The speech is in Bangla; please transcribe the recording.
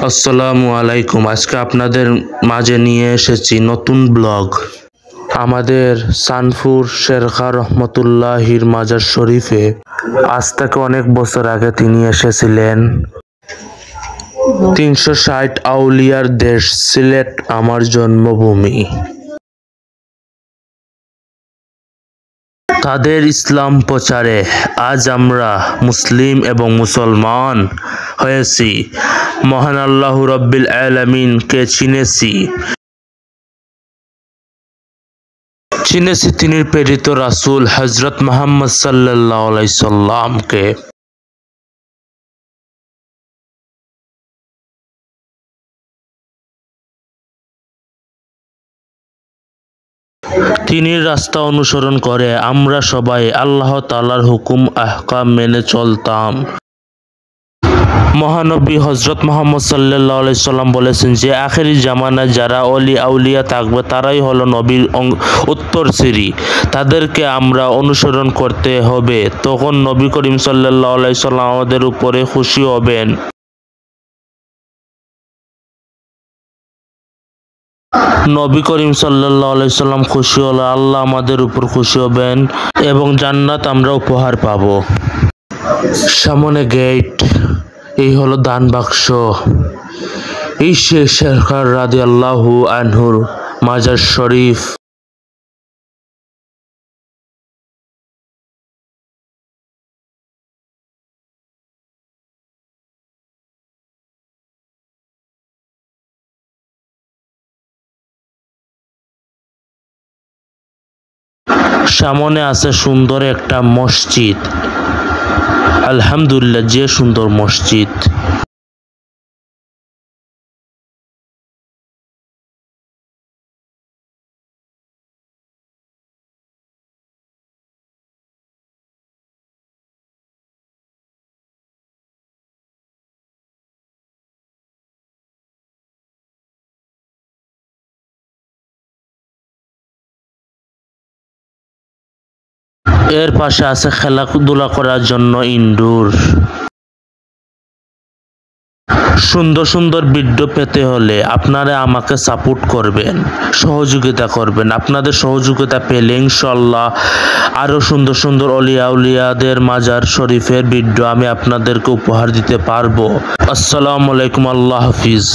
আসসালামু আলাইকুম। আজকে আপনাদের মাঝে নিয়ে এসেছি নতুন ব্লগ। আমাদের সানপুর শেরখা রহমতুল্লাহির মাজার শরীফে আজ থেকে অনেক বছর আগে তিনি এসেছিলেন। 360 আউলিয়ার দেশ সিলেট আমার জন্মভূমি। তাদের ইসলাম প্রচারে আজ আমরা মুসলিম এবং মুসলমান হয়েছি। মহান আল্লাহ রাব্বিল আলামিনকে চিনেছি তিনি প্রেরিত রাসূল হযরত মুহাম্মদ সাল্লাল্লাহু আলাইহি সাল্লামকে। তিনি রাস্তা অনুসরণ করে আমরা সবাই আল্লাহ তাআলার হুকুম আহকাম মেনে চলতাম। মহানবী হযরত মুহাম্মদ সাল্লাল্লাহু আলাইহি সাল্লাম বলেছেন যে আখেরি জামানায় যারা ওলি আউলিয়া থাকবে তারাই হলো নবীর উত্তরসূরি, তাদেরকে আমরা অনুসরণ করতে হবে। তখন নবী করিম সাল্লাল্লাহু আলাইহি সাল্লাম আমাদের উপরে খুশি হবেন। নবী করিম সাল্লাল্লাহু আলাইহি সাল্লাম খুশি হলে আল্লাহ আমাদের উপর খুশি হবেন এবং জান্নাত আমরা উপহার পাব। সামনে গেট, এই হলো দান বাক্স। এই শেখ শেরখা রাদিয়াল্লাহু আনহুর মাজার শরীফ। সামনে আছে সুন্দর একটা মসজিদ। আলহামদুলিল্লাহ, যে সুন্দর মসজিদ। এর পাশে আছে খেলাধুলা করার জন্য ইনডোর। সুন্দর সুন্দর ভিডিও পেতে হলে আপনারা আমাকে সাপোর্ট করবেন, সহযোগিতা করবেন। আপনাদের সহযোগিতা পেলে ইনশাআল্লাহ আরো সুন্দর সুন্দর ওলিয়া আউলিয়াদের মাজার শরীফের ভিডিও আমি আপনাদেরকে উপহার দিতে পারবো। আসসালামু আলাইকুম, আল্লাহ হাফিজ।